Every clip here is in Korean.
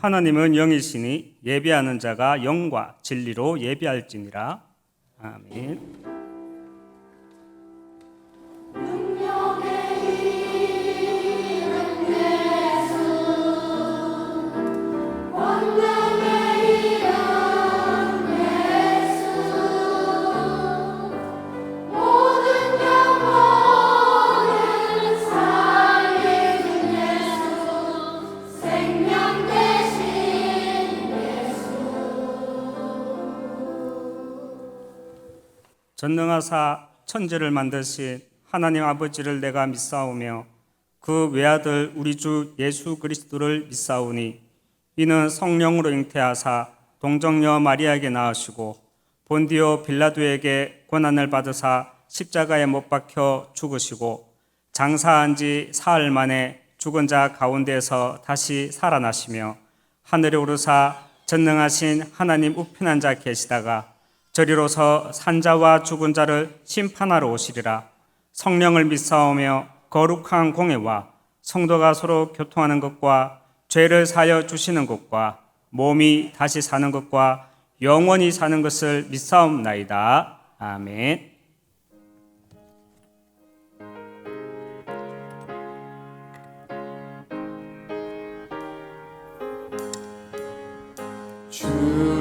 하나님은 영이시니 예배하는 자가 영과 진리로 예배할지니라. 아멘. 전능하사 천지를 만드신 하나님 아버지를 내가 믿사오며 그 외아들 우리 주 예수 그리스도를 믿사오니 이는 성령으로 잉태하사 동정녀 마리아에게 낳으시고 본디오 빌라도에게 고난을 받으사 십자가에 못 박혀 죽으시고 장사한 지 사흘 만에 죽은 자 가운데서 다시 살아나시며 하늘에 오르사 전능하신 하나님 우편한 자 계시다가 저리로서 산자와 죽은 자를 심판하러 오시리라. 성령을 믿사오며 거룩한 공회와 성도가 서로 교통하는 것과 죄를 사하여 주시는 것과 몸이 다시 사는 것과 영원히 사는 것을 믿사옵나이다. 아멘. 주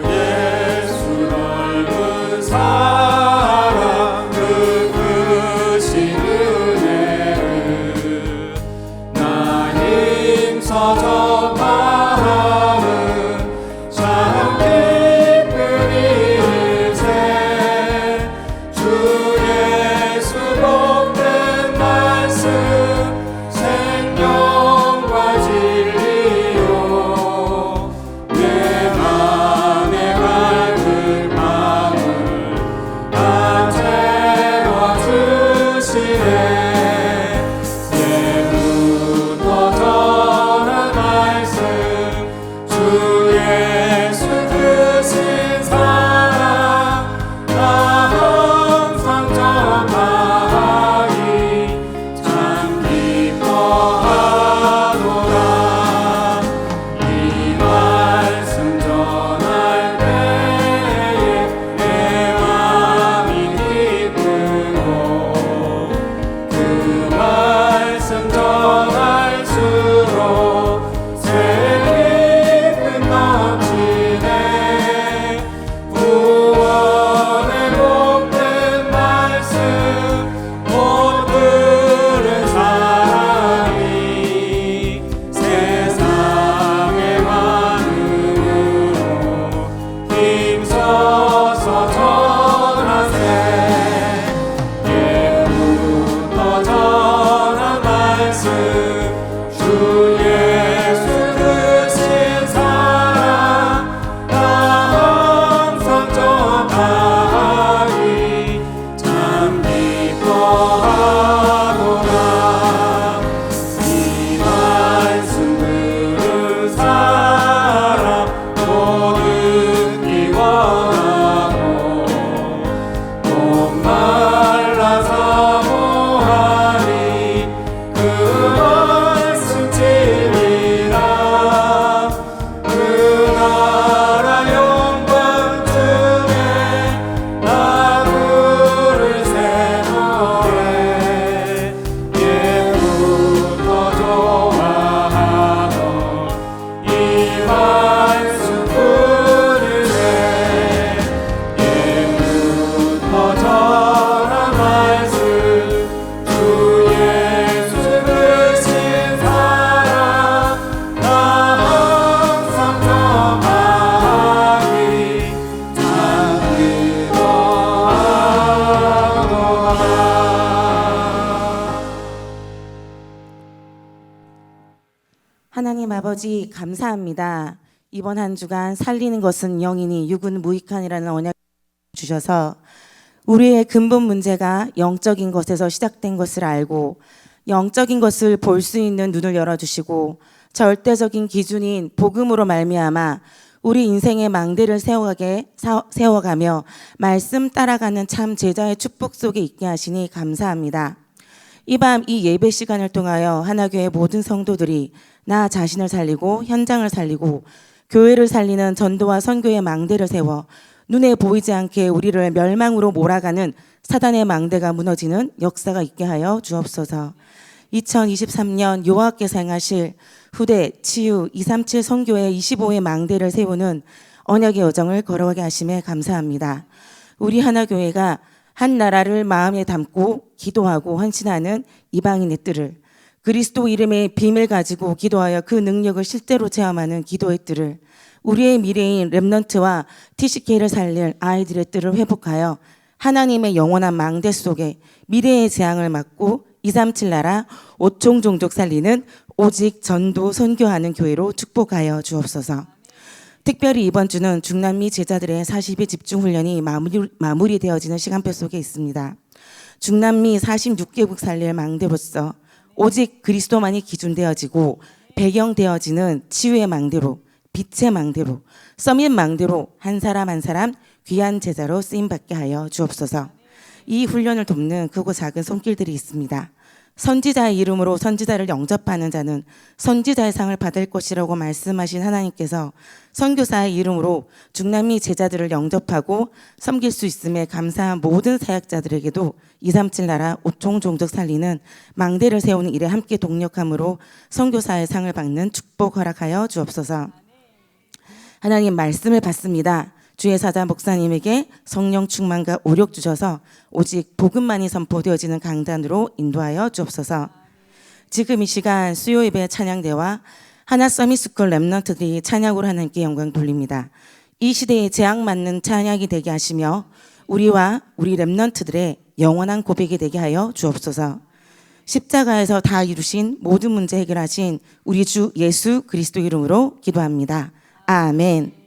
예수 넓은 사랑 그 크신 은혜를 나 힘써 전하는 참 기쁜 일세 주 예수 복된 말씀 생명과 진리요 내 맘에 밝은 마음을 다 채워주시네 예부터 전한 말씀 주 예수 크신 사랑 나 항상 전하리 참 기뻐하노라 이 말씀 전할 때에 내 맘이 기쁘고 그 말씀 전할수록 새 기쁨 넘치네 구원의 복된 말씀 못 들은 사람이 세상의 많음으로 힘써서 전하세 예부터 전한 말씀 주 예수 크신 사랑 나 항상 전하리 참 기뻐하노라 이 말씀 들은 사람 모든 이 원하고 목말라 사모하니 그 말씀 진리라 그 나라 영광 중에 나 부를 새노래 예부터 좋아하던 이 말씀 부르네 예부터 전한 말씀 주 예수 크신 사랑 나 항상 전하리 참 기뻐하노라 하나님 아버지 감사합니다. 이번 한 주간 살리는 것은 영이니 육은 무익하니라는 언약 주셔서 우리의 근본 문제가 영적인 것에서 시작된 것을 알고 영적인 것을 볼 수 있는 눈을 열어주시고 절대적인 기준인 복음으로 말미암아 우리 인생의 망대를 세워가며 말씀 따라가는 참 제자의 축복 속에 있게 하시니 감사합니다. 이 밤 이 예배 시간을 통하여 하나교회 모든 성도들이 나 자신을 살리고 현장을 살리고 교회를 살리는 전도와 선교의 망대를 세워 눈에 보이지 않게 우리를 멸망으로 몰아가는 사단의 망대가 무너지는 역사가 있게 하여 주옵소서. 2023년 여호와께서 행하실 후대, 치유, 237 선교의 25의 망대를 세우는 언약의 여정을 걸어가게 하심에 감사합니다. 우리 하나교회가 한 나라를 마음에 담고 기도하고 헌신하는 이방인의 뜰을, 그리스도 이름의 비밀 가지고 기도하여 그 능력을 실제로 체험하는 기도의 뜰을, 우리의 미래인 렘넌트와 TCK를 살릴 아이들의 뜰을 회복하여 하나님의 영원한 망대 속에 미래의 재앙을 막고 237 나라 5총 종족 살리는 오직 전도 선교하는 교회로 축복하여 주옵소서. 특별히 이번 주는 중남미 제자들의 40일 집중훈련이 마무리되어지는 시간표 속에 있습니다. 중남미 46개국 살릴 망대로서 오직 그리스도만이 기준되어지고 배경되어지는 치유의 망대로, 빛의 망대로, 서밋 망대로 한 사람 한 사람 귀한 제자로 쓰임받게 하여 주옵소서. 이 훈련을 돕는 크고 작은 손길들이 있습니다. 선지자의 이름으로 선지자를 영접하는 자는 선지자의 상을 받을 것이라고 말씀하신 하나님께서 선교사의 이름으로 중남미 제자들을 영접하고 섬길 수 있음에 감사한 모든 사역자들에게도 237 나라 5총 종족 살리는 망대를 세우는 일에 함께 동력함으로 선교사의 상을 받는 축복 허락하여 주옵소서. 하나님 말씀을 받습니다. 주의 사자 목사님에게 성령 충만과 오력 주셔서 오직 복음만이 선포되어지는 강단으로 인도하여 주옵소서. 지금 이 시간 수요 예배 찬양대와 하나 서밋스쿨 렘넌트들이 찬양으로 하나님께 영광 돌립니다. 이 시대에 재앙 맞는 찬양이 되게 하시며 우리와 우리 렘넌트들의 영원한 고백이 되게 하여 주옵소서. 십자가에서 다 이루신 모든 문제 해결하신 우리 주 예수 그리스도 이름으로 기도합니다. 아멘.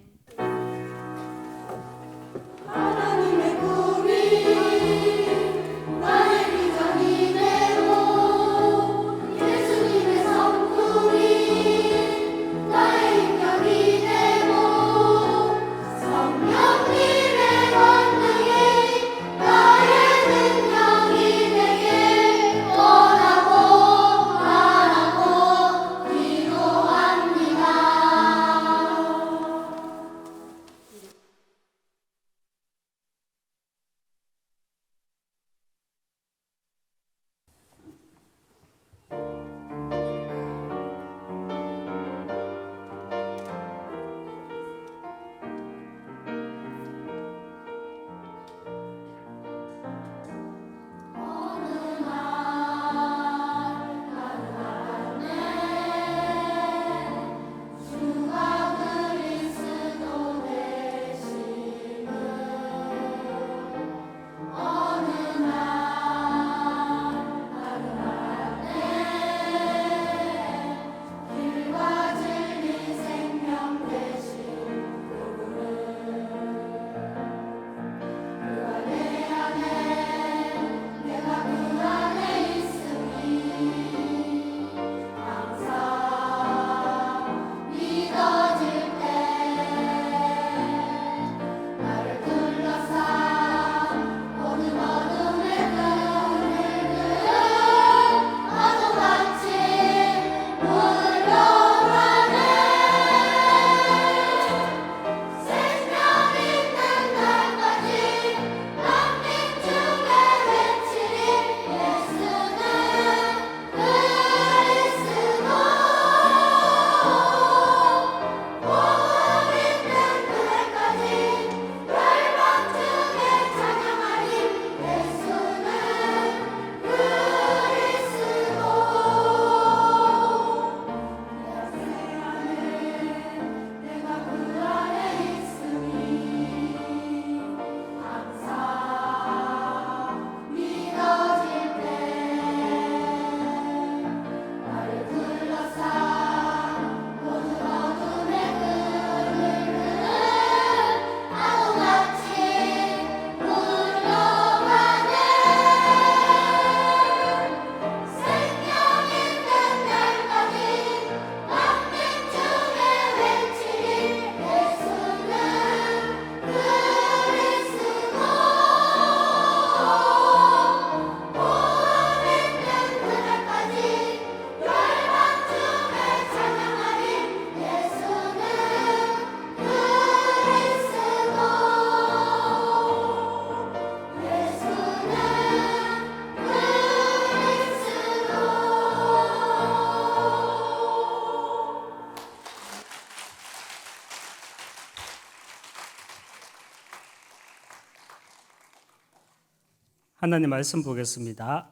하나님 말씀 보겠습니다.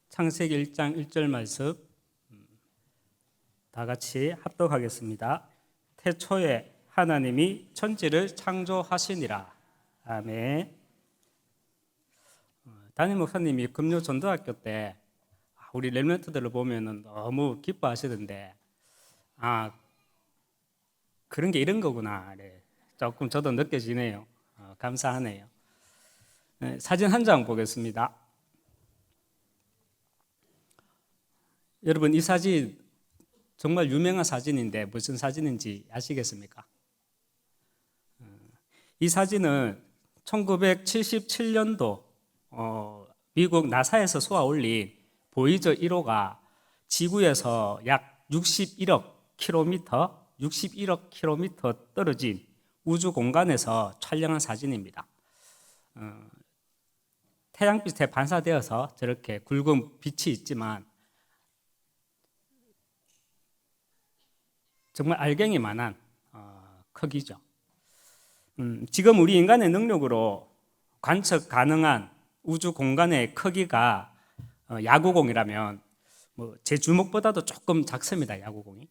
창세기 1장 1절 말씀 다 같이 합독하겠습니다. 태초에 하나님이 천지를 창조하시니라. 아멘. 담임 목사님이 금요 전도학교 때 우리 렘넌트들을 보면은 너무 기뻐하시던데, 그런 게 이런 거구나. 조금 저도 느껴지네요. 감사하네요. 사진 한 장 보겠습니다. 여러분, 이 사진 정말 유명한 사진인데 무슨 사진인지 아시겠습니까? 이 사진은 1977년도 미국 나사에서 쏘아 올린 보이저 1호가 지구에서 약 61억 킬로미터 떨어진 우주 공간에서 촬영한 사진입니다. 태양빛에 반사되어서 저렇게 굵은 빛이 있지만 정말 알갱이만한 크기죠. 지금 우리 인간의 능력으로 관측 가능한 우주 공간의 크기가 야구공이라면 제 주먹보다도 조금 작습니다. 야구공이.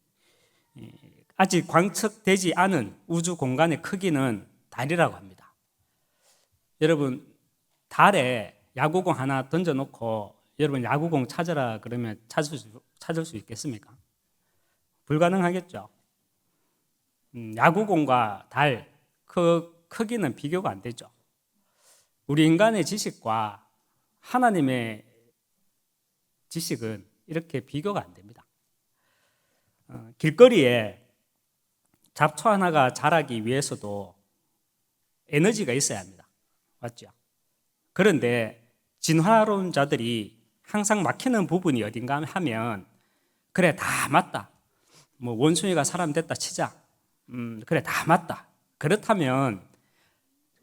아직 관측되지 않은 우주 공간의 크기는 달이라고 합니다. 여러분, 달에 야구공 하나 던져놓고 여러분 야구공 찾으라 그러면 찾을 수 있겠습니까? 불가능하겠죠. 야구공과 달 그 크기는 비교가 안 되죠. 우리 인간의 지식과 하나님의 지식은 이렇게 비교가 안 됩니다. 길거리에 잡초 하나가 자라기 위해서도 에너지가 있어야 합니다. 맞죠? 그런데 진화론자들이 항상 막히는 부분이 어딘가 하면, 그래 다 맞다. 원숭이가 사람 됐다 치자. 그래 다 맞다. 그렇다면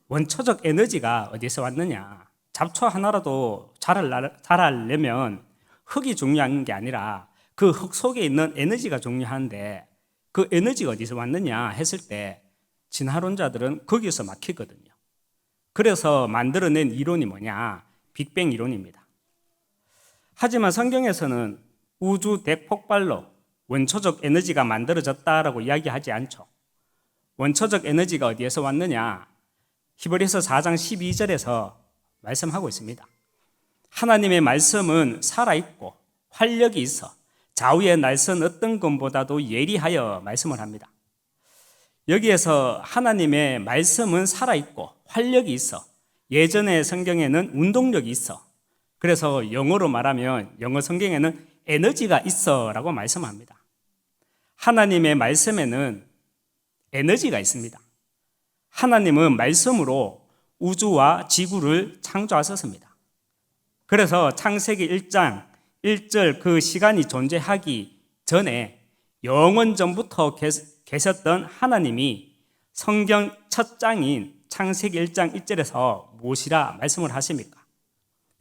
원초적 에너지가 어디서 왔느냐? 잡초 하나라도 자라려면 흙이 중요한 게 아니라 그 흙 속에 있는 에너지가 중요한데, 그 에너지가 어디서 왔느냐 했을 때 진화론자들은 거기서 막히거든요. 그래서 만들어낸 이론이 뭐냐? 빅뱅 이론입니다. 하지만 성경에서는 우주 대폭발로 원초적 에너지가 만들어졌다라고 이야기하지 않죠. 원초적 에너지가 어디에서 왔느냐? 히브리서 4장 12절에서 말씀하고 있습니다. 하나님의 말씀은 살아있고 활력이 있어 좌우의 날선 어떤 것보다도 예리하여 말씀을 합니다. 여기에서 하나님의 말씀은 살아있고 활력이 있어, 예전의 성경에는 운동력이 있어, 그래서 영어로 말하면 영어 성경에는 에너지가 있어 라고 말씀합니다. 하나님의 말씀에는 에너지가 있습니다. 하나님은 말씀으로 우주와 지구를 창조하셨습니다. 그래서 창세기 1장 1절 그 시간이 존재하기 전에 영원 전부터 계셨던 하나님이 성경 첫 장인 창세기 1장 1절에서 무엇이라 말씀을 하십니까?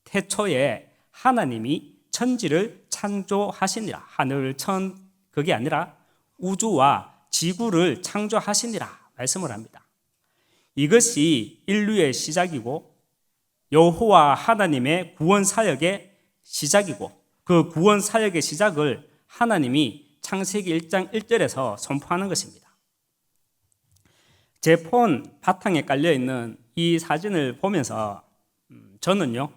태초에 하나님이 천지를 창조하시니라. 하늘 천 그게 아니라 우주와 지구를 창조하시니라 말씀을 합니다. 이것이 인류의 시작이고 여호와 하나님의 구원 사역의 시작이고, 그 구원 사역의 시작을 하나님이 창세기 1장 1절에서 선포하는 것입니다. 제 폰 바탕에 깔려있는 이 사진을 보면서 저는요,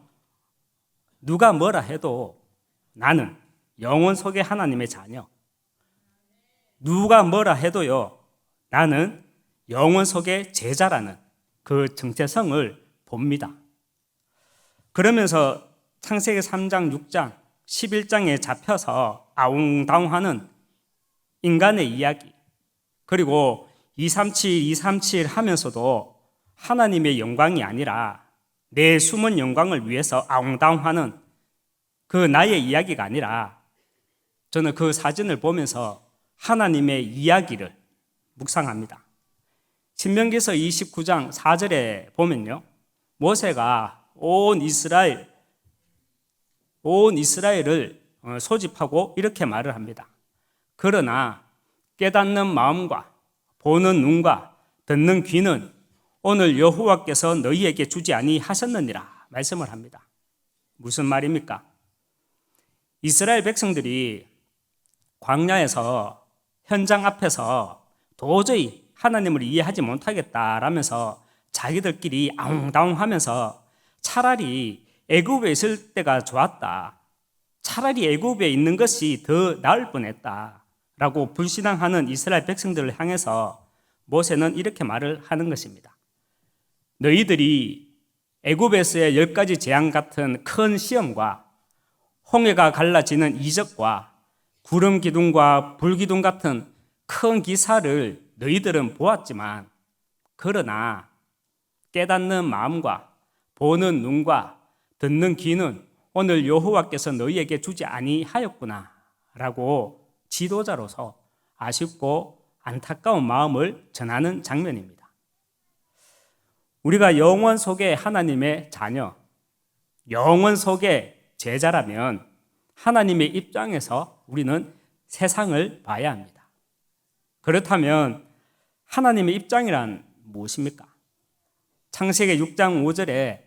누가 뭐라 해도 나는 영원 속의 하나님의 자녀, 누가 뭐라 해도요, 나는 영원 속의 제자라는 그 정체성을 봅니다. 그러면서 창세기 3장, 6장, 11장에 잡혀서 아웅다웅하는 인간의 이야기, 그리고 237 하면서도 하나님의 영광이 아니라 내 숨은 영광을 위해서 아웅다웅하는 그 나의 이야기가 아니라, 저는 그 사진을 보면서 하나님의 이야기를 묵상합니다. 신명기서 29장 4절에 보면요, 모세가 온 이스라엘을 소집하고 이렇게 말을 합니다. 그러나 깨닫는 마음과 보는 눈과 듣는 귀는 오늘 여호와께서 너희에게 주지 아니하셨느니라 말씀을 합니다. 무슨 말입니까? 이스라엘 백성들이 광야에서 현장 앞에서 도저히 하나님을 이해하지 못하겠다라면서 자기들끼리 아웅다웅하면서 차라리 애굽에 있을 때가 좋았다. 차라리 애굽에 있는 것이 더 나을 뻔했다라고 불신앙하는 이스라엘 백성들을 향해서 모세는 이렇게 말을 하는 것입니다. 너희들이 애굽에서의 10가지 재앙 같은 큰 시험과 홍해가 갈라지는 이적과 구름 기둥과 불 기둥 같은 큰 기사를 너희들은 보았지만 그러나 깨닫는 마음과 보는 눈과 듣는 귀는 오늘 여호와께서 너희에게 주지 아니하였구나 라고 지도자로서 아쉽고 안타까운 마음을 전하는 장면입니다. 우리가 영원 속에 하나님의 자녀, 영원 속에 제자라면 하나님의 입장에서 우리는 세상을 봐야 합니다. 그렇다면 하나님의 입장이란 무엇입니까? 창세기 6장 5절에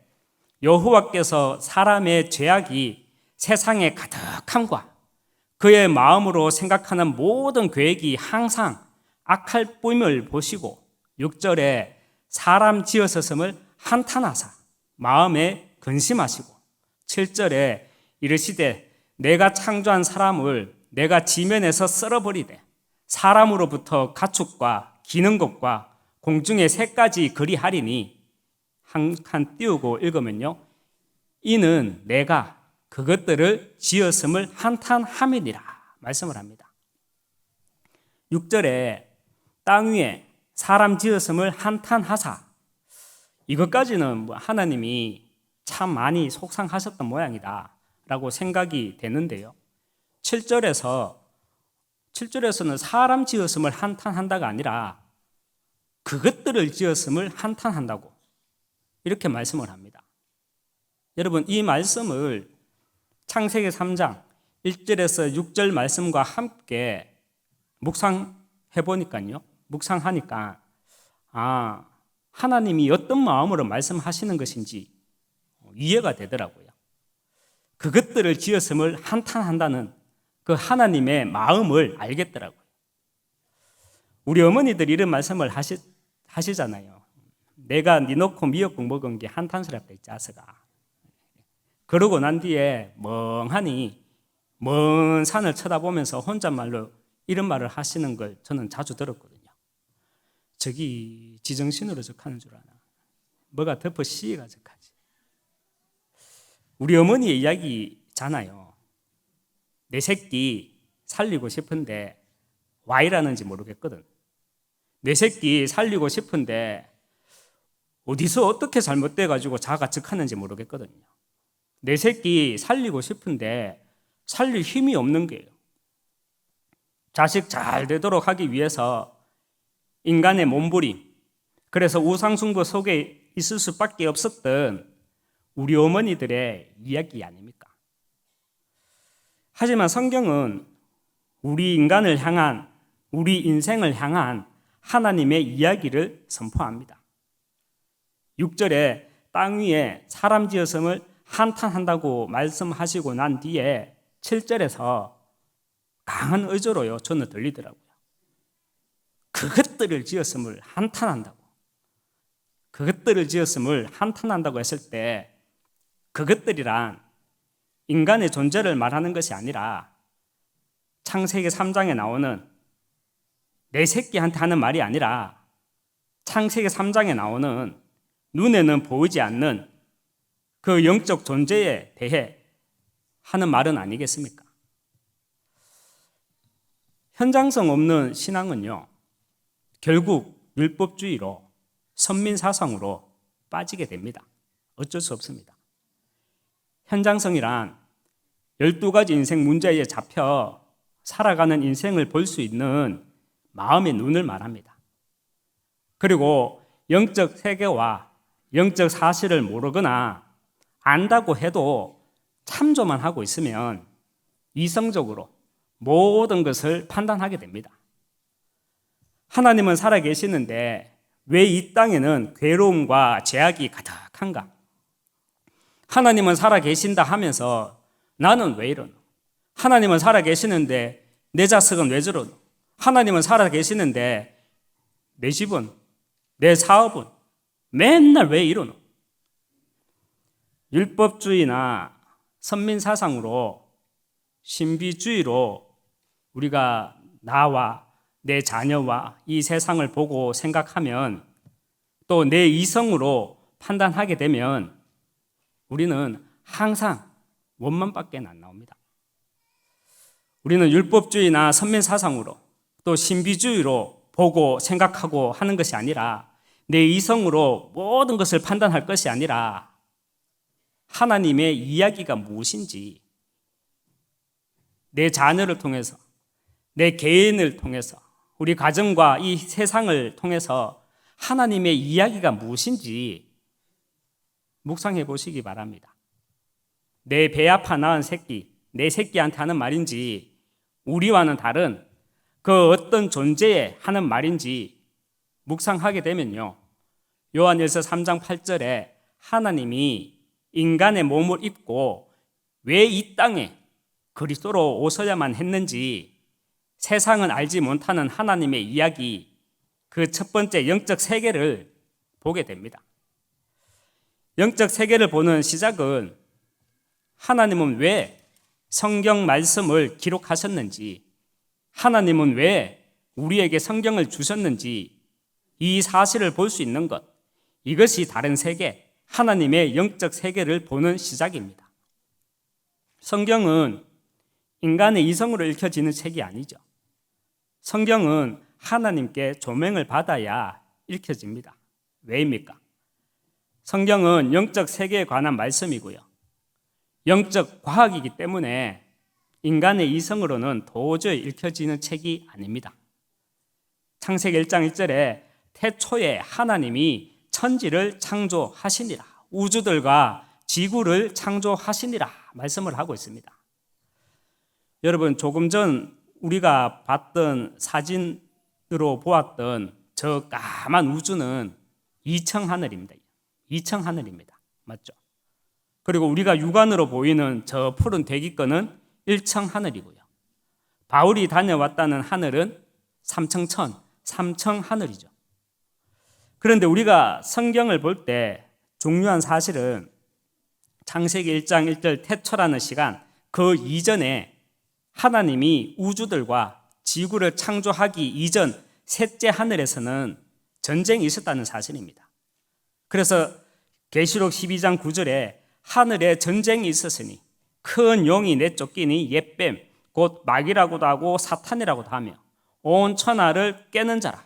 여호와께서 사람의 죄악이 세상에 가득함과 그의 마음으로 생각하는 모든 계획이 항상 악할 뿐임을 보시고 6절에 사람 지으셨음을 한탄하사 마음에 근심하시고 7절에 이르시되 내가 창조한 사람을 내가 지면에서 썰어버리되 사람으로부터 가축과 기는 것과 공중의 새까지 그리하리니 한 칸 띄우고 읽으면요. 이는 내가 그것들을 지었음을 한탄함이니라 말씀을 합니다. 6절에 땅 위에 사람 지었음을 한탄하사 이것까지는 하나님이 참 많이 속상하셨던 모양이다 라고 생각이 되는데요. 7절에서는 사람 지었음을 한탄한다가 아니라 그것들을 지었음을 한탄한다고 이렇게 말씀을 합니다. 여러분 이 말씀을 창세기 3장 1절에서 6절 말씀과 함께 묵상해 보니까요. 묵상하니까 하나님이 어떤 마음으로 말씀하시는 것인지 이해가 되더라고요. 그것들을 지었음을 한탄한다는 그 하나님의 마음을 알겠더라고요. 우리 어머니들이 이런 말씀을 하시잖아요. 내가 니 놓고 미역국 먹은 게 한탄스럽다 이 자식아. 그러고 난 뒤에 멍하니 먼 산을 쳐다보면서 혼잣말로 이런 말을 하시는 걸 저는 자주 들었거든요. 저기 지정신으로 적하는 줄 아나. 뭐가 덮어 씌가 적하지. 우리 어머니의 이야기잖아요. 내 새끼 살리고 싶은데 와 이라는지 모르겠거든. 내 새끼 살리고 싶은데 어디서 어떻게 잘못돼가지고 자가 즉하는지 모르겠거든요. 내 새끼 살리고 싶은데 살릴 힘이 없는 게요. 자식 잘 되도록 하기 위해서 인간의 몸부림, 그래서 우상숭배 속에 있을 수밖에 없었던 우리 어머니들의 이야기 아닙니까? 하지만 성경은 우리 인간을 향한, 우리 인생을 향한 하나님의 이야기를 선포합니다. 6절에 땅 위에 사람 지었음을 한탄한다고 말씀하시고 난 뒤에 7절에서 강한 의조로요 저는 들리더라고요. 그것들을 지었음을 한탄한다고. 그것들을 지었음을 한탄한다고 했을 때 그것들이란 인간의 존재를 말하는 것이 아니라 창세기 3장에 나오는 내 새끼한테 하는 말이 아니라 창세기 3장에 나오는 눈에는 보이지 않는 그 영적 존재에 대해 하는 말은 아니겠습니까? 현장성 없는 신앙은요, 결국 율법주의로 선민사상으로 빠지게 됩니다. 어쩔 수 없습니다. 현장성이란 12가지 인생 문제에 잡혀 살아가는 인생을 볼 수 있는 마음의 눈을 말합니다. 그리고 영적 세계와 영적 사실을 모르거나 안다고 해도 참조만 하고 있으면 이성적으로 모든 것을 판단하게 됩니다. 하나님은 살아계시는데 왜 이 땅에는 괴로움과 죄악이 가득한가? 하나님은 살아 계신다 하면서 나는 왜 이러노? 하나님은 살아 계시는데 내 자식은 왜 저러노? 하나님은 살아 계시는데 내 집은, 내 사업은 맨날 왜 이러노? 율법주의나 선민사상으로, 신비주의로 우리가 나와 내 자녀와 이 세상을 보고 생각하면, 또 내 이성으로 판단하게 되면 우리는 항상 원망밖에 안 나옵니다. 우리는 율법주의나 선민사상으로 또 신비주의로 보고 생각하고 하는 것이 아니라, 내 이성으로 모든 것을 판단할 것이 아니라 하나님의 이야기가 무엇인지, 내 자녀를 통해서, 내 개인을 통해서, 우리 가정과 이 세상을 통해서 하나님의 이야기가 무엇인지 묵상해 보시기 바랍니다. 내 배 아파 낳은 새끼, 내 새끼한테 하는 말인지, 우리와는 다른 그 어떤 존재에 하는 말인지 묵상하게 되면요, 요한일서 3장 8절에 하나님이 인간의 몸을 입고 왜 이 땅에 그리스도로 오셔야만 했는지, 세상은 알지 못하는 하나님의 이야기, 그 첫 번째 영적 세계를 보게 됩니다. 영적 세계를 보는 시작은 하나님은 왜 성경 말씀을 기록하셨는지, 하나님은 왜 우리에게 성경을 주셨는지, 이 사실을 볼 수 있는 것, 이것이 다른 세계, 하나님의 영적 세계를 보는 시작입니다. 성경은 인간의 이성으로 읽혀지는 책이 아니죠. 성경은 하나님께 조명을 받아야 읽혀집니다. 왜입니까? 성경은 영적 세계에 관한 말씀이고요, 영적 과학이기 때문에 인간의 이성으로는 도저히 읽혀지는 책이 아닙니다. 창세기 1장 1절에 태초에 하나님이 천지를 창조하시니라, 우주들과 지구를 창조하시니라 말씀을 하고 있습니다. 여러분, 조금 전 우리가 봤던 사진으로 보았던 저 까만 우주는 이청 하늘입니다. 이청 하늘입니다. 맞죠? 그리고 우리가 육안으로 보이는 저 푸른 대기권은 일청 하늘이고요, 바울이 다녀왔다는 하늘은 삼청천, 삼청 하늘이죠. 그런데 우리가 성경을 볼 때 중요한 사실은 창세기 1장 1절 태초라는 시간, 그 이전에 하나님이 우주들과 지구를 창조하기 이전 셋째 하늘에서는 전쟁이 있었다는 사실입니다. 그래서 계시록 12장 9절에 하늘에 전쟁이 있었으니 큰 용이 내쫓기니 옛뱀 곧 마귀라고도 하고 사탄이라고도 하며 온 천하를 깨는 자라,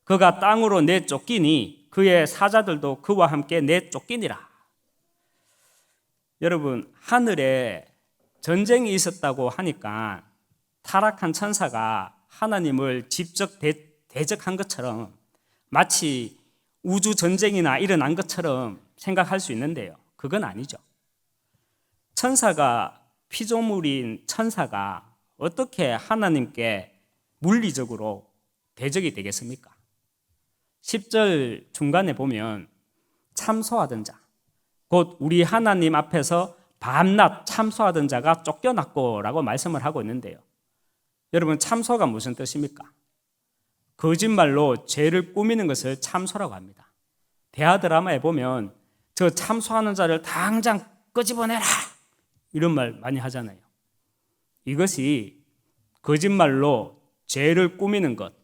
그가 땅으로 내쫓기니 그의 사자들도 그와 함께 내쫓기니라. 여러분, 하늘에 전쟁이 있었다고 하니까 타락한 천사가 하나님을 직접 대적한 것처럼, 마치 우주 전쟁이나 일어난 것처럼 생각할 수 있는데요, 그건 아니죠. 천사가, 피조물인 천사가 어떻게 하나님께 물리적으로 대적이 되겠습니까? 10절 중간에 보면 참소하던 자, 곧 우리 하나님 앞에서 밤낮 참소하던 자가 쫓겨났고라고 말씀을 하고 있는데요, 여러분, 참소가 무슨 뜻입니까? 거짓말로 죄를 꾸미는 것을 참소라고 합니다. 대하 드라마에 보면 저 참소하는 자를 당장 끄집어내라, 이런 말 많이 하잖아요. 이것이 거짓말로 죄를 꾸미는 것,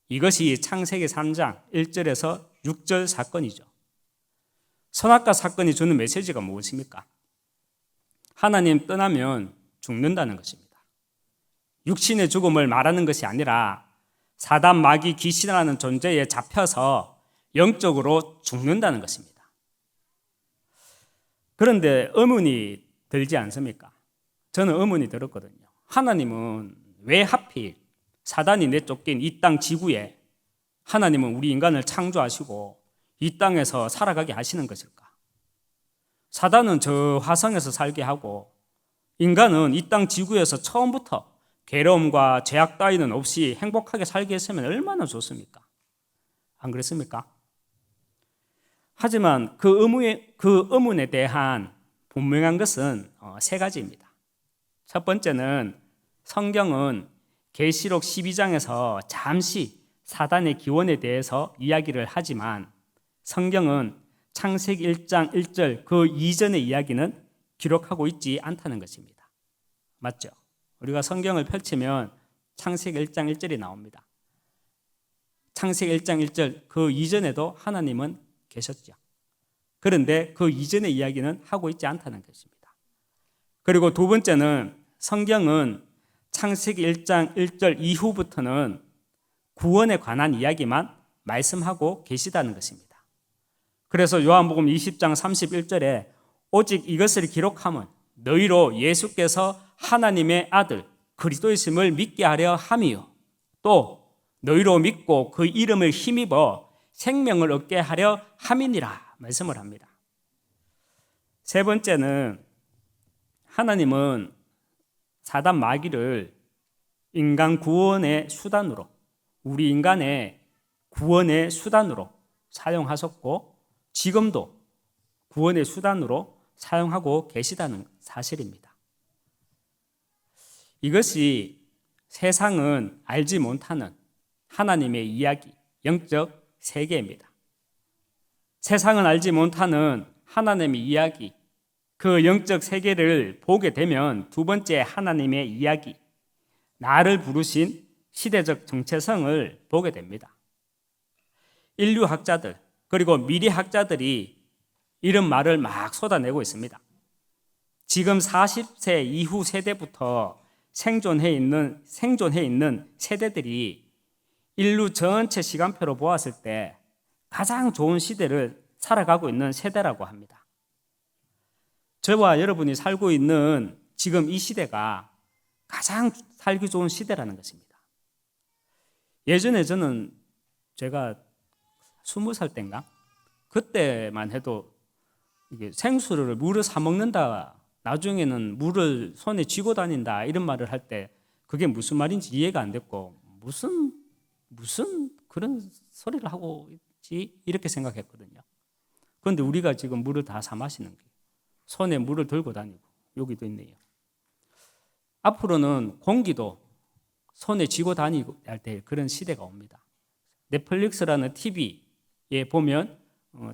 이것이 창세기 3장 1절에서 6절 사건이죠. 선악과 사건이 주는 메시지가 무엇입니까? 하나님 떠나면 죽는다는 것입니다. 육신의 죽음을 말하는 것이 아니라 사단, 마귀, 귀신이라는 존재에 잡혀서 영적으로 죽는다는 것입니다. 그런데 의문이 들지 않습니까? 저는 의문이 들었거든요. 하나님은 왜 하필 사단이 내쫓긴 이 땅 지구에 하나님은 우리 인간을 창조하시고 이 땅에서 살아가게 하시는 것일까? 사단은 저 화성에서 살게 하고 인간은 이 땅 지구에서 처음부터 괴로움과 죄악 따위는 없이 행복하게 살게 했으면 얼마나 좋습니까? 안 그랬습니까? 하지만 그 의문에 대한 분명한 것은 세 가지입니다. 첫 번째는 성경은 계시록 12장에서 잠시 사단의 기원에 대해서 이야기를 하지만 성경은 창세기 1장 1절 그 이전의 이야기는 기록하고 있지 않다는 것입니다. 맞죠? 우리가 성경을 펼치면 창세기 1장 1절이 나옵니다. 창세기 1장 1절 그 이전에도 하나님은 계셨죠. 그런데 그 이전의 이야기는 하고 있지 않다는 것입니다. 그리고 두 번째는 성경은 창세기 1장 1절 이후부터는 구원에 관한 이야기만 말씀하고 계시다는 것입니다. 그래서 요한복음 20장 31절에 오직 이것을 기록함은 너희로 예수께서 하나님의 아들 그리스도이심을 믿게 하려 함이요 또 너희로 믿고 그 이름을 힘입어 생명을 얻게 하려 함이니라 말씀을 합니다. 세 번째는 하나님은 사단 마귀를 인간 구원의 수단으로, 우리 인간의 구원의 수단으로 사용하셨고 지금도 구원의 수단으로 사용하고 계시다는 사실입니다. 이것이 세상은 알지 못하는 하나님의 이야기, 영적 세계입니다. 세상은 알지 못하는 하나님의 이야기, 그 영적 세계를 보게 되면 두 번째 하나님의 이야기, 나를 부르신 시대적 정체성을 보게 됩니다. 인류학자들 그리고 미래학자들이 이런 말을 막 쏟아내고 있습니다. 지금 40세 이후 세대부터 생존해 있는 세대들이 인류 전체 시간표로 보았을 때 가장 좋은 시대를 살아가고 있는 세대라고 합니다. 저와 여러분이 살고 있는 지금 이 시대가 가장 살기 좋은 시대라는 것입니다. 예전에 제가 20살 때인가? 그때만 해도 이게 생수를 물을 사 먹는다, 나중에는 물을 손에 쥐고 다닌다 이런 말을 할 때 그게 무슨 말인지 이해가 안 됐고 무슨 그런 소리를 하고 있지 이렇게 생각했거든요. 그런데 우리가 지금 물을 다 사 마시는 게 손에 물을 들고 다니고 여기도 있네요. 앞으로는 공기도 손에 쥐고 다니고 할 때 그런 시대가 옵니다. 넷플릭스라는 TV에 보면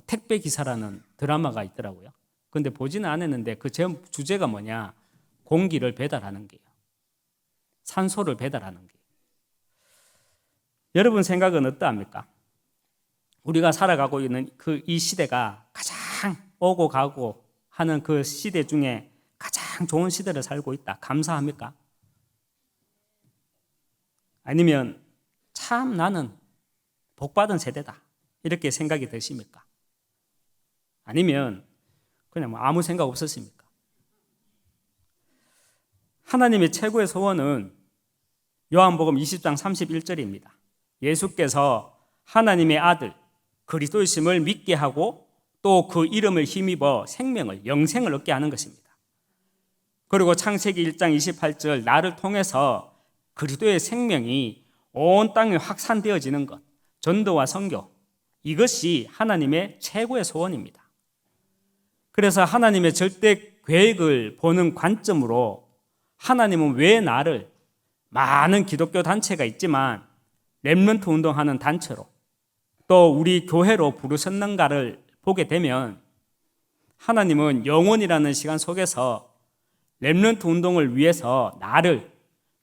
택배 기사라는 드라마가 있더라고요. 그런데 보지는 않았는데 그 주제가 뭐냐? 공기를 배달하는 게요. 산소를 배달하는 게. 여러분 생각은 어떠합니까? 우리가 살아가고 있는 이 시대가 가장 오고 가고 하는 그 시대 중에 가장 좋은 시대를 살고 있다. 감사합니까? 아니면 참 나는 복받은 세대다. 이렇게 생각이 드십니까? 아니면 그냥 아무 생각 없으십니까? 하나님의 최고의 소원은 요한복음 20장 31절입니다. 예수께서 하나님의 아들 그리스도이심을 믿게 하고 또 그 이름을 힘입어 영생을 얻게 하는 것입니다. 그리고 창세기 1장 28절 나를 통해서 그리스도의 생명이 온 땅에 확산되어지는 것, 전도와 선교, 이것이 하나님의 최고의 소원입니다. 그래서 하나님의 절대 계획을 보는 관점으로 하나님은 왜 나를 많은 기독교 단체가 있지만 렘넌트 운동하는 단체로 또 우리 교회로 부르셨는가를 보게 되면 하나님은 영혼이라는 시간 속에서 렘넌트 운동을 위해서 나를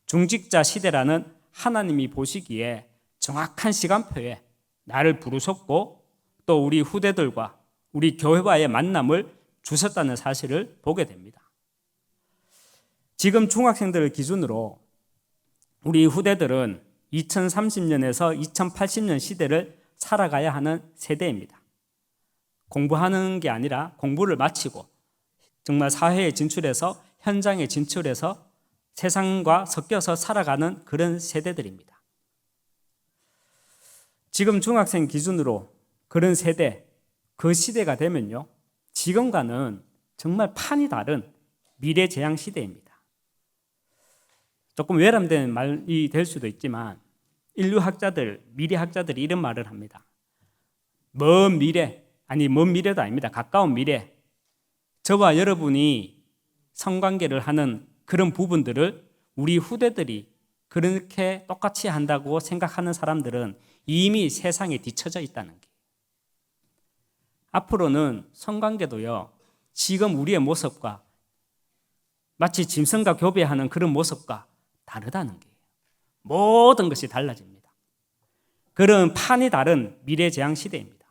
중직자 시대라는 하나님이 보시기에 정확한 시간표에 나를 부르셨고 또 우리 후대들과 우리 교회와의 만남을 주셨다는 사실을 보게 됩니다. 지금 중학생들을 기준으로 우리 후대들은 2030년에서 2080년 시대를 살아가야 하는 세대입니다. 공부하는 게 아니라 공부를 마치고 정말 사회에 진출해서 현장에 진출해서 세상과 섞여서 살아가는 그런 세대들입니다. 지금 중학생 기준으로 그런 세대, 그 시대가 되면요, 지금과는 정말 판이 다른 미래재앙 시대입니다. 조금 외람된 말이 될 수도 있지만 인류학자들, 미래학자들이 이런 말을 합니다. 먼 미래도 아닙니다. 가까운 미래, 저와 여러분이 성관계를 하는 그런 부분들을 우리 후대들이 그렇게 똑같이 한다고 생각하는 사람들은 이미 세상에 뒤처져 있다는 게. 앞으로는 성관계도요, 지금 우리의 모습과 마치 짐승과 교배하는 그런 모습과 다르다는 게. 모든 것이 달라집니다. 그런 판이 다른 미래재앙 시대입니다.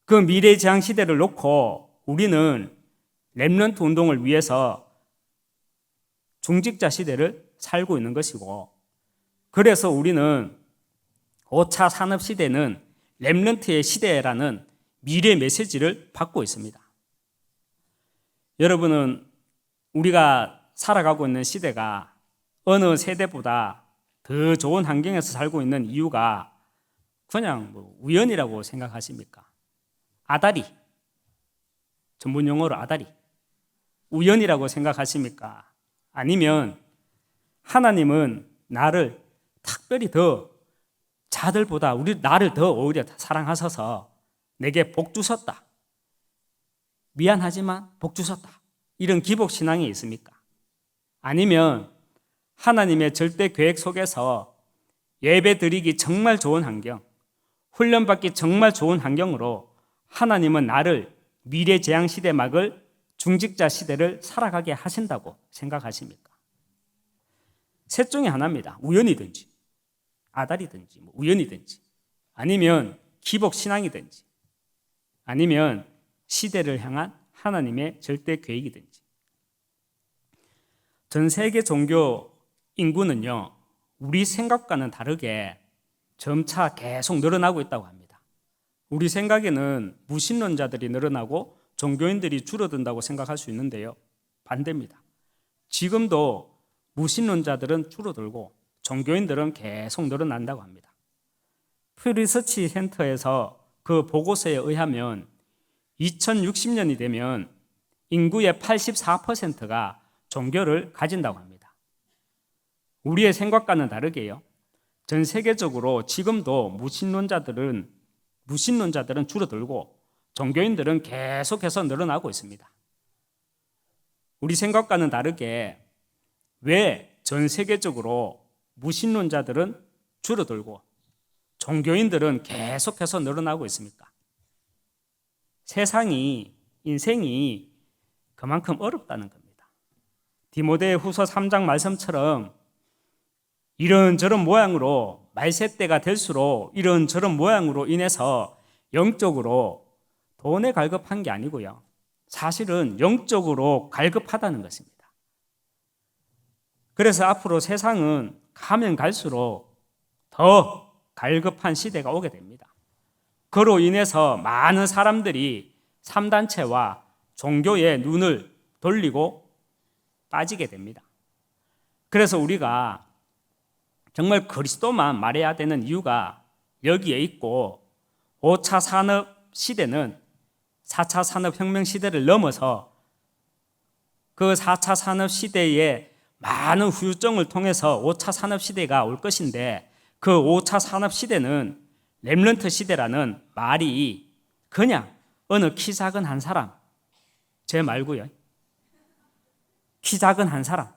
그 미래재앙 시대를 놓고 우리는 렘넌트 운동을 위해서 중직자 시대를 살고 있는 것이고, 그래서 우리는 5차 산업시대는 렘넌트의 시대라는 미래 메시지를 받고 있습니다. 여러분은 우리가 살아가고 있는 시대가 어느 세대보다 더 좋은 환경에서 살고 있는 이유가 그냥 우연이라고 생각하십니까? 아다리, 전문 용어로 아다리, 우연이라고 생각하십니까? 아니면 하나님은 나를 특별히 더 자들보다 나를 더 오히려 사랑하셔서 내게 복 주셨다, 미안하지만 복 주셨다, 이런 기복신앙이 있습니까? 아니면 하나님의 절대 계획 속에서 예배 드리기 정말 좋은 환경, 훈련받기 정말 좋은 환경으로 하나님은 나를 미래 재앙 시대 막을 중직자 시대를 살아가게 하신다고 생각하십니까? 셋 중에 하나입니다. 우연이든지 아다리든지 우연이든지, 아니면 기복 신앙이든지, 아니면 시대를 향한 하나님의 절대 계획이든지. 전 세계 종교 인구는요, 우리 생각과는 다르게 점차 계속 늘어나고 있다고 합니다. 우리 생각에는 무신론자들이 늘어나고 종교인들이 줄어든다고 생각할 수 있는데요, 반대입니다. 지금도 무신론자들은 줄어들고 종교인들은 계속 늘어난다고 합니다. 퓨리서치 센터에서 그 보고서에 의하면 2060년이 되면 인구의 84%가 종교를 가진다고 합니다. 우리의 생각과는 다르게요, 전 세계적으로 지금도 무신론자들은 줄어들고 종교인들은 계속해서 늘어나고 있습니다. 우리 생각과는 다르게 왜 전 세계적으로 무신론자들은 줄어들고 종교인들은 계속해서 늘어나고 있습니까? 인생이 그만큼 어렵다는 겁니다. 디모데 후서 3장 말씀처럼 이런저런 모양으로, 말세 때가 될수록 이런저런 모양으로 인해서 영적으로 돈에 갈급한 게 아니고요, 사실은 영적으로 갈급하다는 것입니다. 그래서 앞으로 세상은 가면 갈수록 더 갈급한 시대가 오게 됩니다. 그로 인해서 많은 사람들이 3단체와 종교에 눈을 돌리고 빠지게 됩니다. 그래서 우리가 정말 그리스도만 말해야 되는 이유가 여기에 있고, 5차 산업 시대는 4차 산업혁명 시대를 넘어서 그 4차 산업 시대에 많은 후유증을 통해서 5차 산업 시대가 올 것인데, 그 5차 산업 시대는 렘넌트 시대라는 말이 그냥 어느 키 작은 한 사람, 제 말고요, 키 작은 한 사람,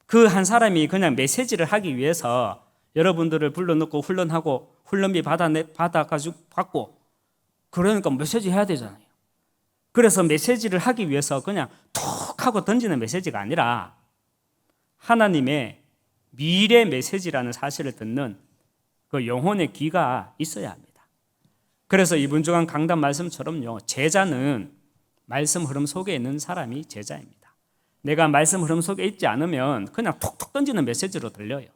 그 한 사람이 그냥 메시지를 하기 위해서 여러분들을 불러놓고 훈련하고 훈련비 받고, 그러니까 메시지 해야 되잖아요. 그래서 메시지를 하기 위해서 그냥 툭 하고 던지는 메시지가 아니라 하나님의 미래 메시지라는 사실을 듣는 그 영혼의 귀가 있어야 합니다. 그래서 이번 주간 강단 말씀처럼요, 제자는 말씀 흐름 속에 있는 사람이 제자입니다. 내가 말씀 흐름 속에 있지 않으면 그냥 툭툭 던지는 메시지로 들려요.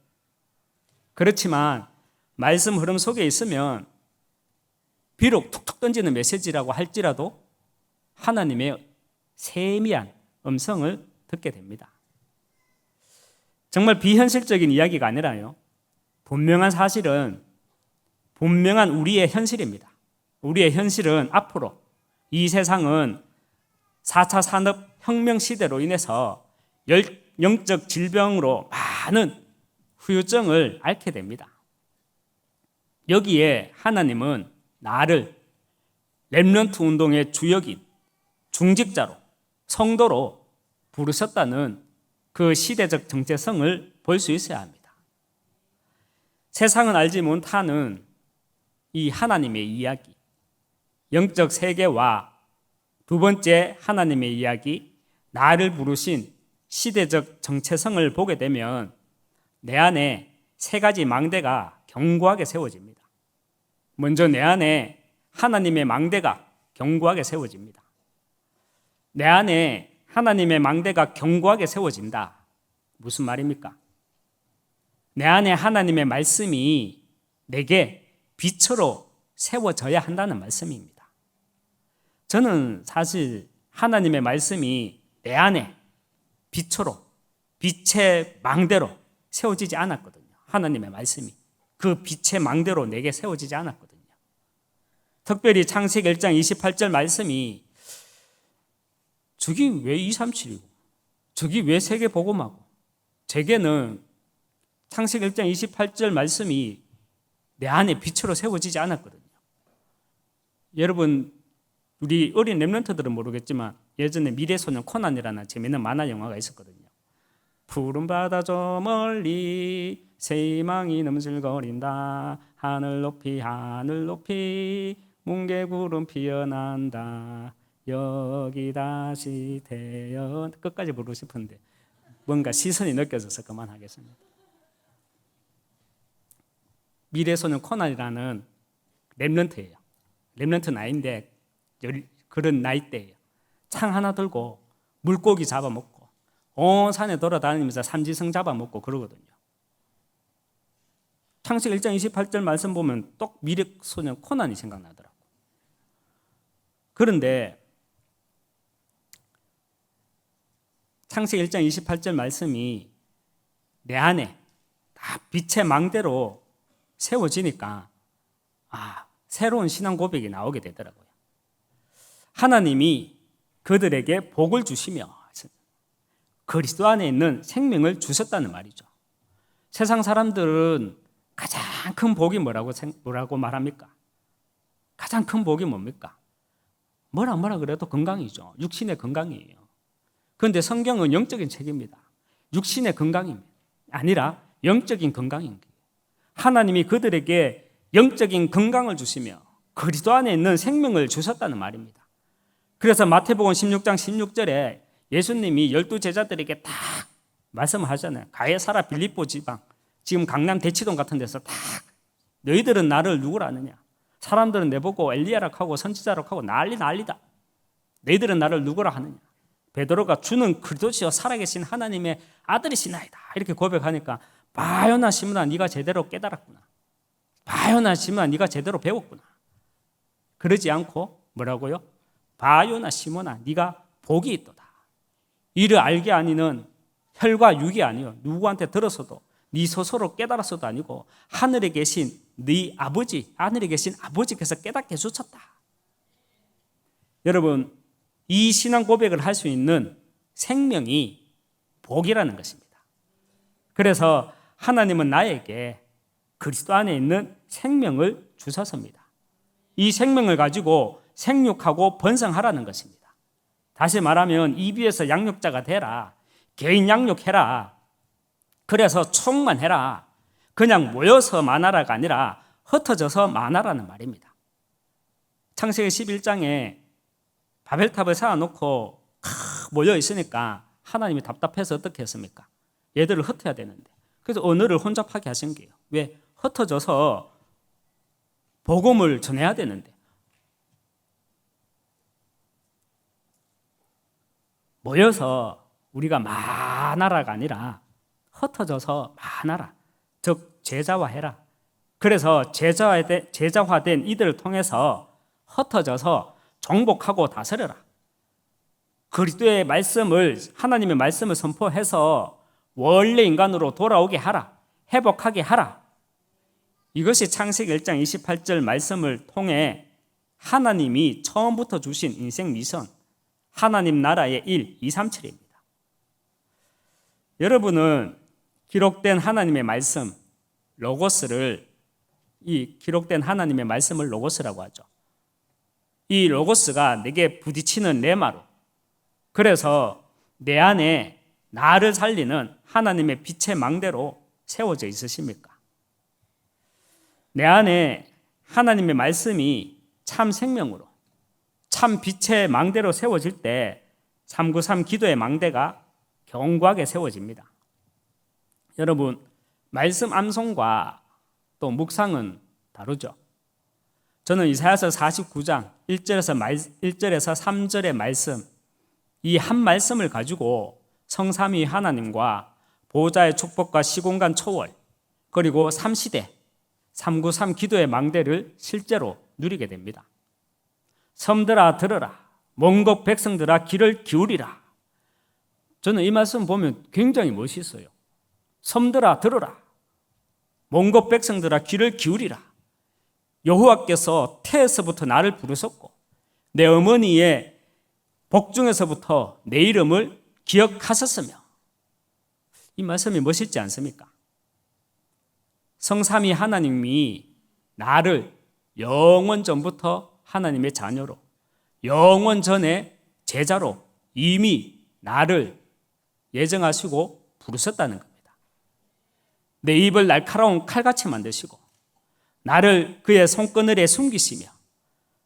그렇지만 말씀 흐름 속에 있으면 비록 툭툭 던지는 메시지라고 할지라도 하나님의 세미한 음성을 듣게 됩니다. 정말 비현실적인 이야기가 아니라요, 분명한 사실은, 분명한 우리의 현실입니다. 우리의 현실은 앞으로 이 세상은 4차 산업혁명 시대로 인해서 영적 질병으로 많은 후유증을 앓게 됩니다. 여기에 하나님은 나를 렘넌트 운동의 중직자로, 성도로 부르셨다는 그 시대적 정체성을 볼 수 있어야 합니다. 세상은 알지 못하는 이 하나님의 이야기, 영적 세계와 두 번째 하나님의 이야기, 나를 부르신 시대적 정체성을 보게 되면 내 안에 세 가지 망대가 견고하게 세워집니다. 먼저 내 안에 하나님의 망대가 견고하게 세워집니다. 내 안에 하나님의 망대가 견고하게 세워진다. 무슨 말입니까? 내 안에 하나님의 말씀이 내게 빛으로 세워져야 한다는 말씀입니다. 저는 사실 하나님의 말씀이 내 안에 빛으로, 빛의 망대로 세워지지 않았거든요. 하나님의 말씀이 그 빛의 망대로 내게 세워지지 않았거든요. 특별히 창세기 1장 28절 말씀이 저기 왜 237이고 저기 왜 세계복음하고 제게는 창세기 1장 28절 말씀이 내 안에 빛으로 세워지지 않았거든요. 여러분, 우리 어린 렘넌트들은 모르겠지만 예전에 미래소년 코난이라는 재미있는 만화 영화가 있었거든요. 푸른 바다 저 멀리 새희망이 넘실거린다. 하늘 높이 뭉게구름 피어난다. 여기 다시 태연. 끝까지 부르고 싶은데 뭔가 시선이 느껴져서 그만하겠습니다. 미래소년 코난이라는 렘넌트예요. 렘넌트 나이인데 그런 나이대예요. 창 하나 들고 물고기 잡아먹고 온 산에 돌아다니면서 삼지성 잡아먹고 그러거든요. 창세기 1장 28절 말씀 보면 똑 미래소년 코난이 생각나더라고요. 그런데 창세기 1장 28절 말씀이 내 안에 다 빛의 망대로 세워지니까 새로운 신앙 고백이 나오게 되더라고요. 하나님이 그들에게 복을 주시며 그리스도 안에 있는 생명을 주셨다는 말이죠. 세상 사람들은 가장 큰 복이 뭐라고 말합니까? 가장 큰 복이 뭡니까? 뭐라 그래도 건강이죠. 육신의 건강이에요. 그런데 성경은 영적인 책입니다. 육신의 건강이 아니라 영적인 건강입니다. 하나님이 그들에게 영적인 건강을 주시며 그리스도 안에 있는 생명을 주셨다는 말입니다. 그래서 마태복음 16장 16절에 예수님이 12제자들에게 딱 말씀하잖아요. 가야사라 빌립보 지방, 지금 강남 대치동 같은 데서 딱 너희들은 나를 누구라 하느냐? 사람들은 내보고 엘리야라 하고 선지자라 하고 난리다. 너희들은 나를 누구라 하느냐? 베드로가 주는 그리스도시여 살아계신 하나님의 아들이시나이다. 이렇게 고백하니까 바요나 시므나 네가 제대로 깨달았구나. 바요나 시므나 네가 제대로 배웠구나. 그러지 않고 뭐라고요? 바요나 시므나 네가 복이 있도다. 이를 알게 아니는 혈과 육이 아니요 누구한테 들어서도 네 스스로 깨달았어도 아니고 하늘에 계신 네 아버지, 하늘에 계신 아버지께서 깨닫게 해주셨다. 여러분, 이 신앙 고백을 할 수 있는 생명이 복이라는 것입니다. 그래서 하나님은 나에게 그리스도 안에 있는 생명을 주셨습니다. 이 생명을 가지고 생육하고 번성하라는 것입니다. 다시 말하면 이비에서 양육자가 되라. 개인 양육해라. 그래서 충만해라. 그냥 모여서 많아라가 아니라 흩어져서 많아라는 말입니다. 창세기 11장에 바벨탑을 세워놓고 모여 있으니까 하나님이 답답해서 어떻게 했습니까? 얘들을 흩어야 되는데 그래서 언어를 혼잡하게 하신 거예요. 왜? 흩어져서 복음을 전해야 되는데 모여서 우리가 많아라가 아니라 흩어져서 많아라. 즉 제자화해라. 그래서 제자화된 이들을 통해서 흩어져서 정복하고 다스려라. 그리스도의 말씀을, 하나님의 말씀을 선포해서 원래 인간으로 돌아오게 하라. 회복하게 하라. 이것이 창세기 1장 28절 말씀을 통해 하나님이 처음부터 주신 인생 미션, 하나님 나라의 1, 2, 3, 7입니다. 여러분은 기록된 하나님의 말씀, 로고스를, 이 기록된 하나님의 말씀을 로고스라고 하죠. 이 로고스가 내게 부딪히는 레마로, 그래서 내 안에 나를 살리는 하나님의 빛의 망대로 세워져 있으십니까? 내 안에 하나님의 말씀이 참 생명으로, 참 빛의 망대로 세워질 때 393 기도의 망대가 견고하게 세워집니다. 여러분, 말씀 암송과 또 묵상은 다르죠. 저는 이사야서 49장 1절에서 3절의 말씀, 이 한 말씀을 가지고 성삼위 하나님과 보호자의 축복과 시공간 초월, 그리고 3시대 393 기도의 망대를 실제로 누리게 됩니다. 섬들아 들으라, 먼 곳 백성들아 귀를 기울이라. 저는 이 말씀 보면 굉장히 멋있어요. 섬들아 들으라, 먼 곳 백성들아 귀를 기울이라. 여호와께서 태에서부터 나를 부르셨고 내 어머니의 복중에서부터 내 이름을 기억하셨으며. 이 말씀이 멋있지 않습니까? 성삼위 하나님이 나를 영원 전부터 하나님의 자녀로, 영원 전에 제자로 이미 나를 예정하시고 부르셨다는 겁니다. 내 입을 날카로운 칼같이 만드시고 나를 그의 손그늘에 숨기시며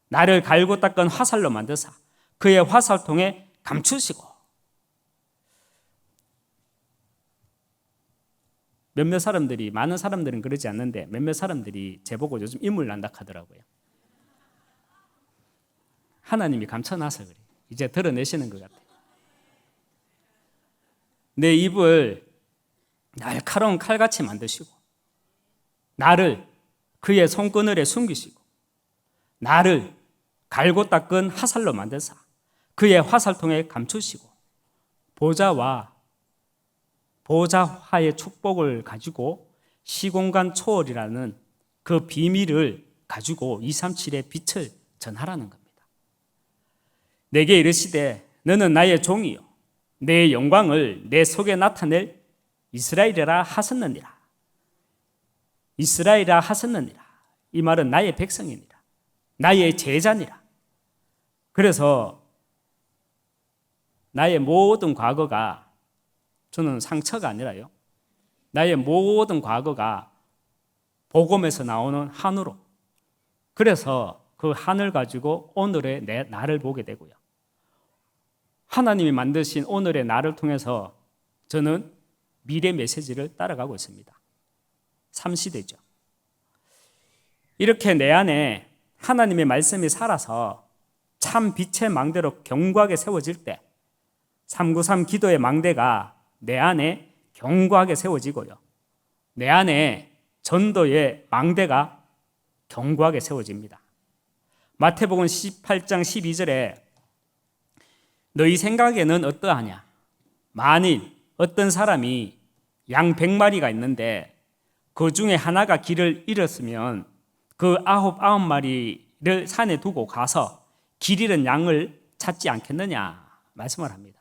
나를 갈고 닦은 화살로 만드사 그의 화살통에 감추시고. 몇몇 사람들이, 많은 사람들은 그러지 않는데 몇몇 사람들이 제보고 요즘 인물 난다 하더라고요. 하나님이 감춰놔서 그래요. 이제 드러내시는 것 같아요. 내 입을 날카로운 칼같이 만드시고 나를 그의 손그늘에 숨기시고 나를 갈고 닦은 화살로 만드사 그의 화살통에 감추시고 보좌화의 축복을 가지고 시공간 초월이라는 그 비밀을 가지고 237의 빛을 전하라는 겁니다. 내게 이르시되 너는 나의 종이요 내 영광을 내 속에 나타낼 이스라엘이라 하셨느니라. 이스라엘이라 하셨느니라. 이 말은 나의 백성이니라. 나의 제자니라. 그래서 나의 모든 과거가, 저는 상처가 아니라요, 나의 모든 과거가 복음에서 나오는 한으로, 그래서 그 한을 가지고 오늘의 나를 보게 되고요. 하나님이 만드신 오늘의 나를 통해서 저는 미래 메시지를 따라가고 있습니다. 3시대죠. 이렇게 내 안에 하나님의 말씀이 살아서 참 빛의 망대로 견고하게 세워질 때 393 기도의 망대가 내 안에 견고하게 세워지고요. 내 안에 전도의 망대가 견고하게 세워집니다. 마태복음 18장 12절에 너희 생각에는 어떠하냐? 만일 어떤 사람이 양 100마리가 있는데 그 중에 하나가 길을 잃었으면 그 99마리를 산에 두고 가서 길 잃은 양을 찾지 않겠느냐 말씀을 합니다.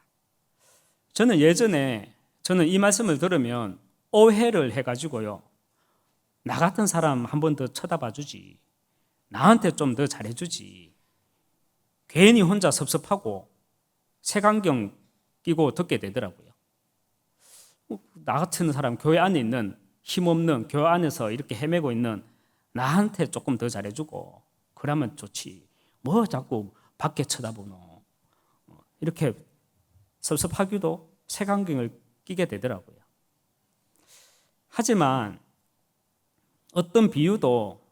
저는 예전에 이 말씀을 들으면 오해를 해가지고요, 나 같은 사람 한 번 더 쳐다봐 주지, 나한테 좀 더 잘해주지, 괜히 혼자 섭섭하고 색안경 끼고 듣게 되더라고요. 나 같은 사람, 교회 안에 있는 힘없는, 교회 안에서 이렇게 헤매고 있는 나한테 조금 더 잘해주고 그러면 좋지, 뭐 자꾸 밖에 쳐다보노, 이렇게 섭섭하기도 색안경을 끼게 되더라고요. 하지만 어떤 비유도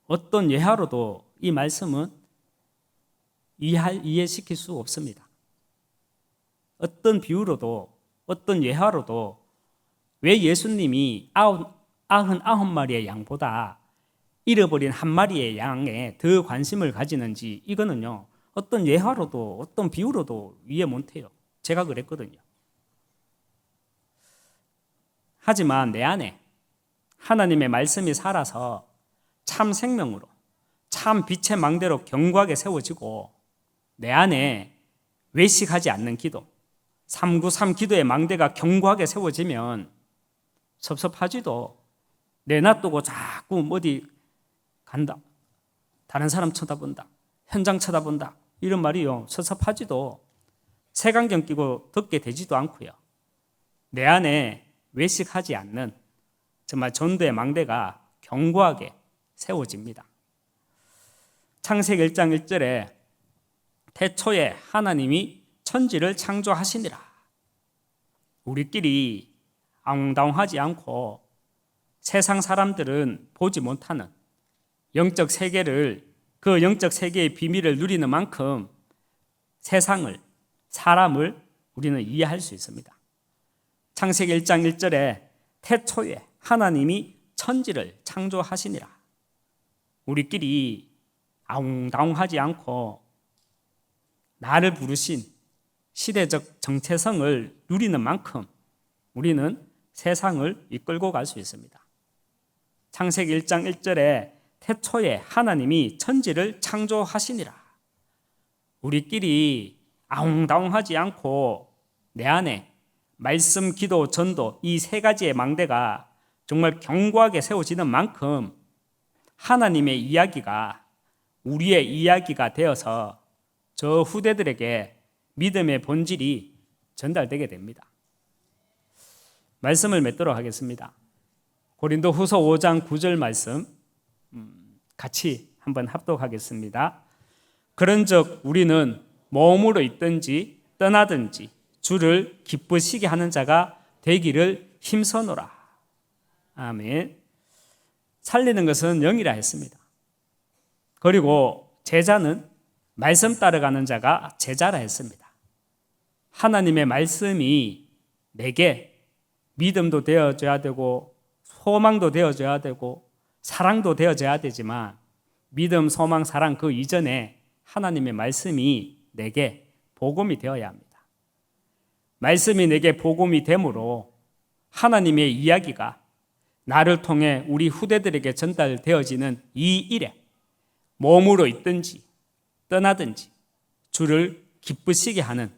어떤 예화로도 이 말씀은 이해시킬 수 없습니다. 어떤 비유로도 어떤 예화로도 왜 예수님이 99마리의 양보다 잃어버린 한 마리의 양에 더 관심을 가지는지, 이거는요 어떤 예화로도 어떤 비유로도 이해 못해요. 제가 그랬거든요. 하지만 내 안에 하나님의 말씀이 살아서 참 생명으로, 참 빛의 망대로 견고하게 세워지고 내 안에 외식하지 않는 기도, 393 기도의 망대가 견고하게 세워지면 섭섭하지도, 내놔두고 자꾸 어디 간다, 다른 사람 쳐다본다, 현장 쳐다본다, 이런 말이요 섭섭하지도 색안경 끼고 듣게 되지도 않고요. 내 안에 외식하지 않는 정말 전도의 망대가 견고하게 세워집니다. 창세기 1장 1절에 태초에 하나님이 천지를 창조하시니라. 우리끼리 아웅다웅하지 않고 세상 사람들은 보지 못하는 영적 세계를, 그 영적 세계의 비밀을 누리는 만큼 세상을, 사람을 우리는 이해할 수 있습니다. 창세기 1장 1절에 태초에 하나님이 천지를 창조하시니라. 우리끼리 아웅다웅하지 않고 나를 부르신 시대적 정체성을 누리는 만큼 우리는 세상을 이끌고 갈 수 있습니다. 창세기 1장 1절에 태초에 하나님이 천지를 창조하시니라. 우리끼리 아웅다웅하지 않고 내 안에 말씀, 기도, 전도 이 세 가지의 망대가 정말 견고하게 세워지는 만큼 하나님의 이야기가 우리의 이야기가 되어서 저 후대들에게 믿음의 본질이 전달되게 됩니다. 말씀을 맺도록 하겠습니다. 고린도후서 5장 9절 말씀 같이 한번 합독하겠습니다. 그런즉 우리는 몸으로 있든지 떠나든지 주를 기쁘시게 하는 자가 되기를 힘써노라. 아멘. 살리는 것은 영이라 했습니다. 그리고 제자는 말씀 따라가는 자가 제자라 했습니다. 하나님의 말씀이 내게 믿음도 되어줘야 되고 소망도 되어줘야 되고 사랑도 되어줘야 되지만 믿음, 소망, 사랑 그 이전에 하나님의 말씀이 내게 복음이 되어야 합니다. 말씀이 내게 복음이 되므로 하나님의 이야기가 나를 통해 우리 후대들에게 전달되어지는 이 일에 몸으로 있든지 떠나든지 주를 기쁘시게 하는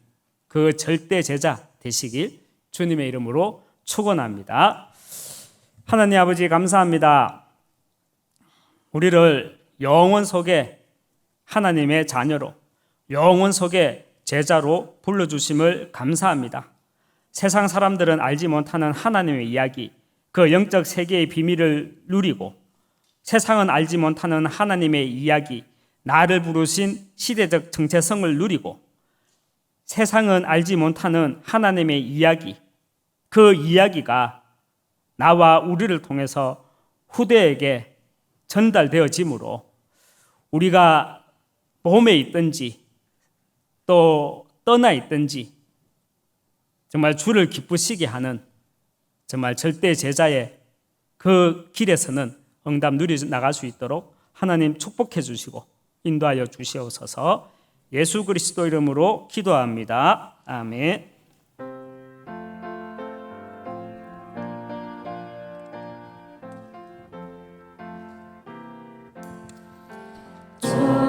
그 절대 제자 되시길 주님의 이름으로 축원합니다. 하나님 아버지 감사합니다. 우리를 영원 속에 하나님의 자녀로, 영원 속에 제자로 불러주심을 감사합니다. 세상 사람들은 알지 못하는 하나님의 이야기, 그 영적 세계의 비밀을 누리고 세상은 알지 못하는 하나님의 이야기, 나를 부르신 시대적 정체성을 누리고 세상은 알지 못하는 하나님의 이야기, 그 이야기가 나와 우리를 통해서 후대에게 전달되어지므로 우리가 몸에 있든지 또 떠나 있든지 정말 주를 기쁘시게 하는 정말 절대 제자의 그 길에서는 응답 누리 나갈 수 있도록 하나님 축복해 주시고 인도하여 주시옵소서. 예수 그리스도 이름으로 기도합니다. 아멘. 주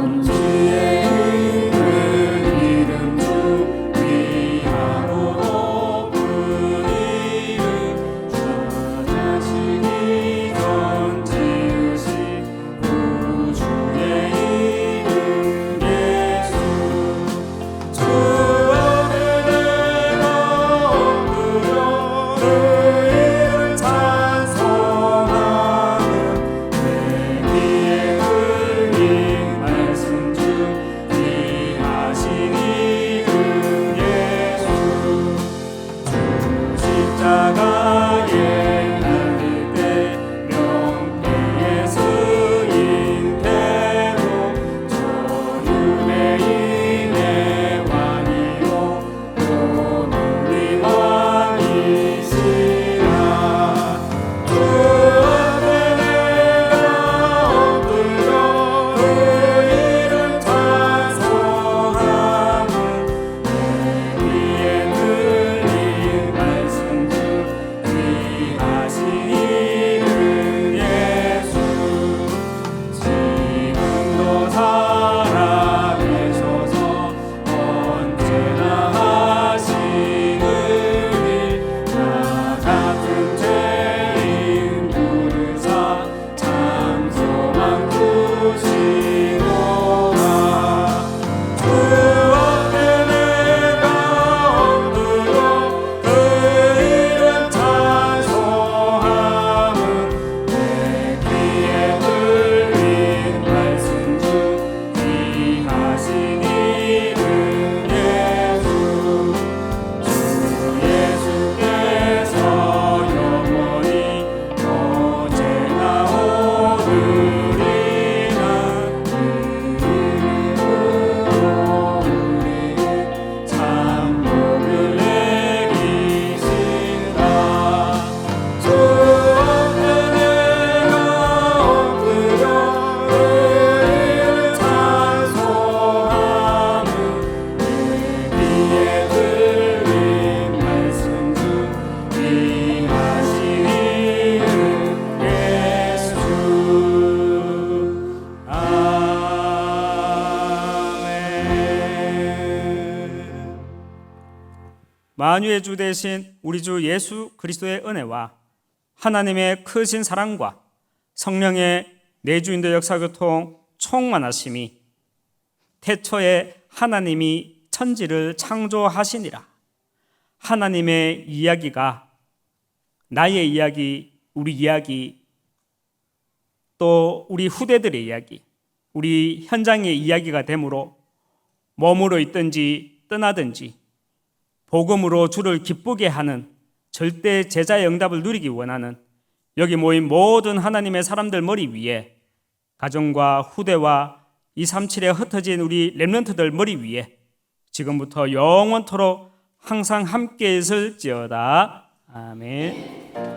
만유의 주 대신 우리 주 예수 그리스도의 은혜와 하나님의 크신 사랑과 성령의 내주인도 역사교통 충만하심이 태초에 하나님이 천지를 창조하시니라. 하나님의 이야기가 나의 이야기, 우리 이야기, 또 우리 후대들의 이야기, 우리 현장의 이야기가 되므로 머무러 있든지 떠나든지 복음으로 주를 기쁘게 하는 절대 제자의 응답을 누리기 원하는 여기 모인 모든 하나님의 사람들 머리 위에, 가정과 후대와 237에 흩어진 우리 렘넌트들 머리 위에 지금부터 영원토록 항상 함께 있을지어다. 아멘.